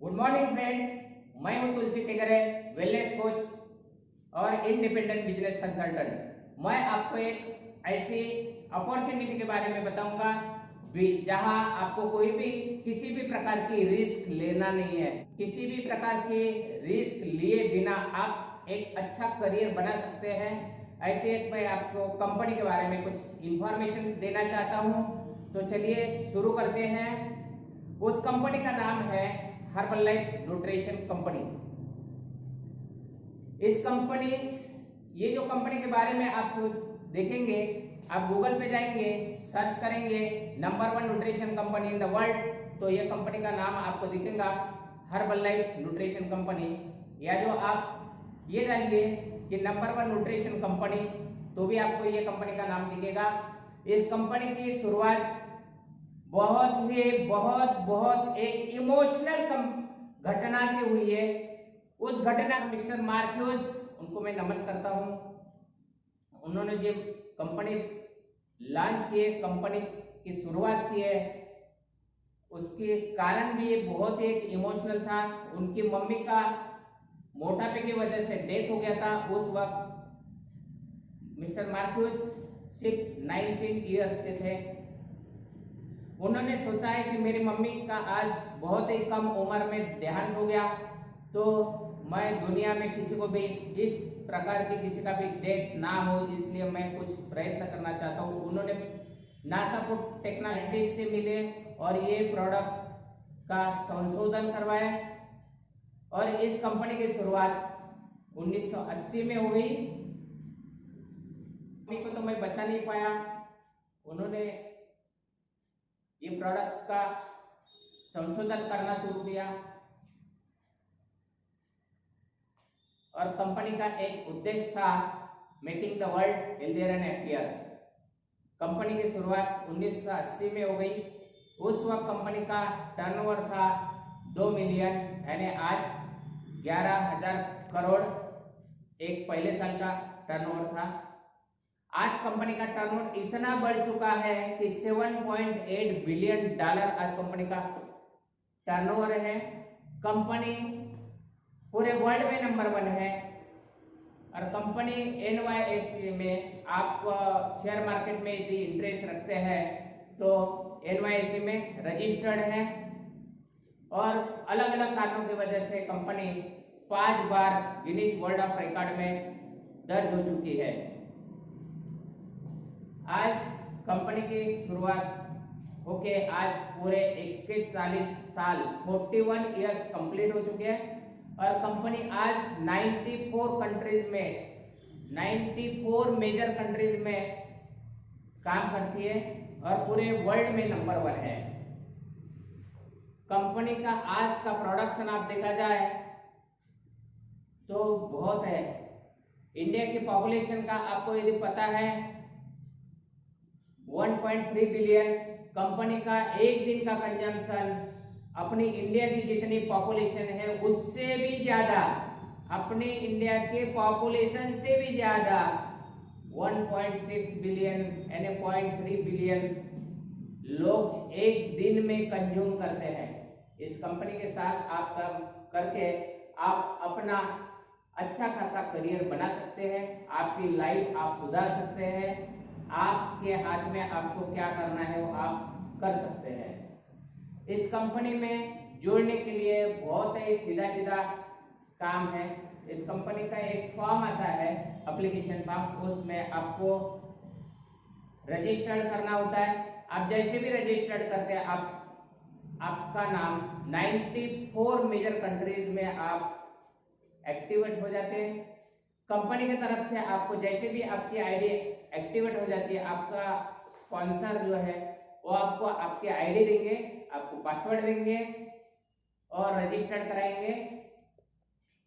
Good morning friends, मैं हूं तुलसी Tigray, wellness coach और इंडिपेंडेंट बिजनेस कंसल्टेंट। मैं आपको एक ऐसी अपॉर्चुनिटी के बारे में बताऊंगा जहां आपको कोई भी किसी भी प्रकार की रिस्क लेना नहीं है। किसी भी प्रकार की रिस्क लिए बिना आप एक अच्छा करियर बना सकते हैं। ऐसे एक मैं आपको कंपनी के बारे में कुछ इंफॉर्मेशन देना चाहता हूं। तो चलिए शुरू करते हैं। उस कंपनी का नाम है हर्बललाइफ न्यूट्रिशन कंपनी। इस कंपनी ये जो कंपनी के बारे में आप देखेंगे, आप गूगल पे जाएंगे, सर्च करेंगे number 1 nutrition company in the world, तो ये कंपनी का नाम आपको दिखेगा हर्बललाइफ न्यूट्रिशन कंपनी। या जो आप ये जानिए कि नंबर 1 न्यूट्रिशन कंपनी, तो भी आपको ये कंपनी का नाम दिखेगा। इस कंपनी की शुरुआत बहुत एक इमोशनल घटना से हुई है। उस घटना मिस्टर मार्क्यूज, उनको मैं नमन करता हूं। उन्होंने जो कंपनी लॉन्च की है, कंपनी की शुरुआत की है, उसके कारण भी ये बहुत एक इमोशनल था। उनकी मम्मी का मोटापे की वजह से डेथ हो गया था। उस वक्त मिस्टर मार्क्यूज सिर्फ 19 इयर्स के थे। उन्होंने सोचा है कि मेरी मम्मी का आज बहुत ही कम उम्र में देहांत हो गया, तो मैं दुनिया में किसी को भी इस प्रकार की किसी का भी डेथ ना हो, इसलिए मैं कुछ प्रयत्न करना चाहता हूँ। उन्होंने नासा को टेक्नोलॉजिस्ट से मिले और ये प्रोडक्ट का संशोधन करवाया और इस कंपनी की शुरुआत 1980 में हो गई। मम्मी को तो मैं बचा नहीं पाया। उन्होंने ये प्रोडक्ट का संशोधन करना शुरू किया और कंपनी का एक उद्देश्य था making the world healthier and happier. Company की शुरुआत 1980 में हो गई। उस वक्त कंपनी का टर्नओवर था 2 मिलियन, यानी आज 11,000 करोड़ एक पहले साल का टर्नओवर था। आज कंपनी का टर्नओवर इतना बढ़ चुका है कि $7.8 बिलियन आज कंपनी का टर्नओवर है। कंपनी पूरे वर्ल्ड में नंबर 1 है और कंपनी NYSE में, आप शेयर मार्केट में यदि इंटरेस्ट रखते हैं तो NYSE में रजिस्टर्ड है और अलग अलग कारणों की वजह से company 5 bar Guinness world of record में दर्ज हो चुकी है। आज कंपनी की शुरुआत होके आज पूरे 41 साल 41 इयर्स कंप्लीट हो चुके हैं और कंपनी आज 94 कंट्रीज में, 94 मेजर कंट्रीज में काम करती है और पूरे वर्ल्ड में नंबर 1 है। कंपनी का आज का प्रोडक्शन आप देखा जाए तो बहुत है। इंडिया की पॉपुलेशन का आपको यदि पता है 1.3 बिलियन, कंपनी का एक दिन का कंजम्पशन अपनी इंडिया की जितनी पॉपुलेशन है उससे भी ज्यादा, अपने इंडिया के पॉपुलेशन से भी ज्यादा 1.6 बिलियन यानी 0.3 बिलियन लोग एक दिन में कंज्यूम करते हैं। इस कंपनी के साथ आप काम करके आप अपना अच्छा खासा करियर बना सकते हैं, आपकी लाइफ आप सुधार सकते हैं। आपके हाथ में आपको क्या करना है वो आप कर सकते हैं। इस कंपनी में जुड़ने के लिए बहुत ही सीधा सीधा काम है। इस कंपनी का एक फॉर्म आता है, एप्लीकेशन फॉर्म, उसमें आपको रजिस्टर्ड करना होता है। आप जैसे भी रजिस्टर्ड करते हैं आपका नाम 94 मेजर कंट्रीज में आप एक्टिवेट हो जाते हैं। कंपनी की तरफ से आपको जैसे भी आपकी आईडी एक्टिवेट हो जाती है, आपका स्पॉन्सर जो है वो आपको आपकी आईडी देंगे, आपको पासवर्ड देंगे और रजिस्टर्ड कराएंगे।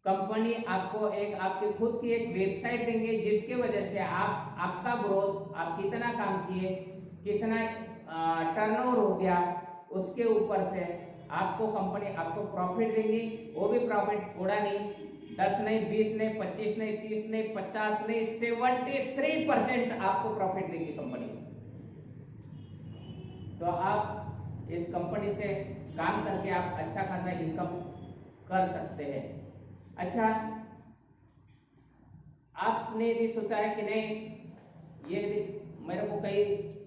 कंपनी आपको एक आपकी खुद की एक वेबसाइट देंगे जिसके वजह से आप आपका ग्रोथ, आप कितना काम किए, कितना टर्नओवर हो गया, उसके ऊपर से आपको कंपनी आपको प्रॉफिट देंगी। वो भी प्रॉफिट थोड़ा नहीं, 10 नहीं, 20 नहीं, 25 नहीं, 30 नहीं, 50 नहीं, 73% आपको प्रॉफिट देगी कंपनी। तो आप इस कंपनी से काम करके आप अच्छा खासा इनकम कर सकते हैं। अच्छा, आपने यदि सोचा है कि नहीं ये मेरे को कहीं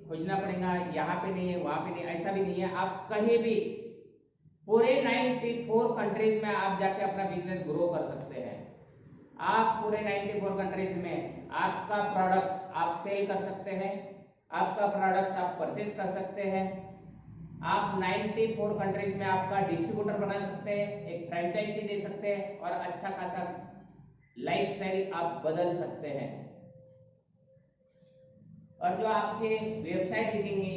खोजना पड़ेगा, यहाँ पे नहीं है वहां पे नहीं, ऐसा भी नहीं है। आप कहीं भी पूरे 94 कंट्रीज में आप जाके अपना बिजनेस ग्रो कर सकते हैं। आप पूरे 94 कंट्रीज में आपका प्रोडक्ट आप सेल कर सकते हैं, आपका प्रोडक्ट आप परचेज कर सकते हैं। आप 94 कंट्रीज में आपका डिस्ट्रीब्यूटर बना सकते हैं, एक फ्रेंचाइजी दे सकते हैं और अच्छा खासा लाइफस्टाइल आप बदल सकते हैं। और जो आपके वेबसाइट दिखेंगे,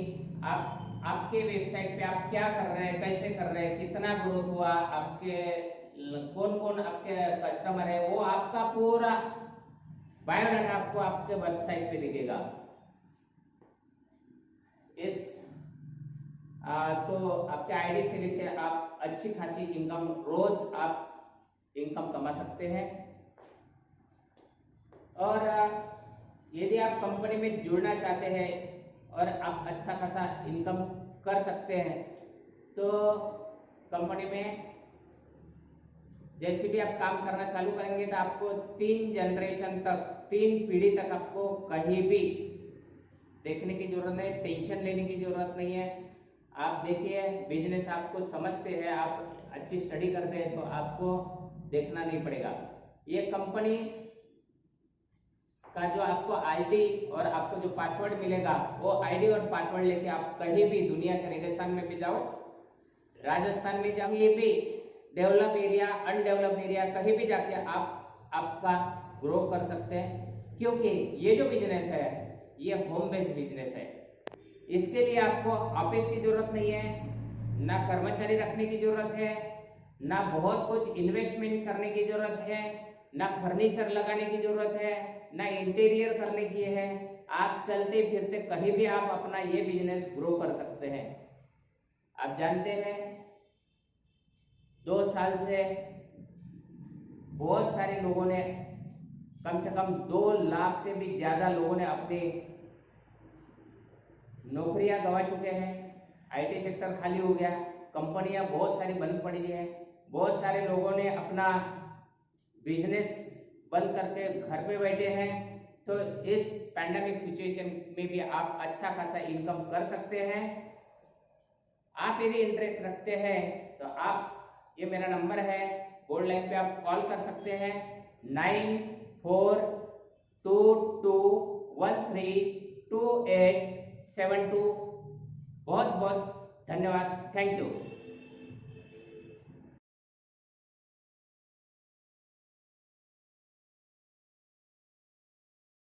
आपके वेबसाइट पे आप क्या कर रहे हैं, कैसे कर रहे हैं, कितना ग्रोथ हुआ, आपके कौन कौन आपके कस्टमर है, वो आपका पूरा बायोडाटा आपको आपके वेबसाइट पे दिखेगा। इस तो आपके आईडी से लेकर आप अच्छी खासी इनकम, रोज आप इनकम कमा सकते हैं। और यदि आप कंपनी में जुड़ना चाहते हैं और आप अच्छा खासा इनकम कर सकते हैं, तो कंपनी में जैसे भी आप काम करना चालू करेंगे तो आपको 3 जनरेशन तक, 3 पीढ़ी तक आपको कहीं भी देखने की जरूरत नहीं, टेंशन लेने की जरूरत नहीं है। आप देखिए, बिजनेस आपको समझते हैं, आप अच्छी स्टडी करते हैं, तो आपको देखना नहीं पड़ेगा। ये कंपनी का जो आपको आईडी और आपको जो पासवर्ड मिलेगा, वो आईडी और पासवर्ड लेके आप कहीं भी दुनिया के रेगिस्तान में भी जाओ, राजस्थान में जाओ, ये भी डेवलप एरिया, अनडेवलप एरिया, कहीं भी जाके आप आपका ग्रो कर सकते हैं। क्योंकि ये जो बिजनेस है ये होम बेस्ड बिजनेस है। इसके लिए आपको ऑफिस की जरूरत नहीं है, ना कर्मचारी रखने की जरूरत है, ना बहुत कुछ इन्वेस्टमेंट करने की जरूरत है, ना फर्नीचर लगाने की जरूरत है, ना इंटीरियर करने की है। आप चलते फिरते कहीं भी आप अपना ये बिजनेस ग्रो कर सकते हैं। आप जानते हैं 2 साल से बहुत सारे लोगों ने, कम से कम 2 लाख से भी ज्यादा लोगों ने अपनी नौकरियां गंवा चुके हैं। आईटी सेक्टर खाली हो गया, कंपनियां बहुत सारी बंद पड़ी है, बहुत सारे लोगों ने अपना बिजनेस बंद करके घर पे बैठे हैं। तो इस पैंडेमिक सिचुएशन में भी आप अच्छा खासा इनकम कर सकते हैं। आप यदि इंटरेस्ट रखते हैं तो आप, ये मेरा नंबर है, बोर्ड लाइन पे आप कॉल कर सकते हैं 9422132872। बहुत बहुत धन्यवाद, थैंक यू।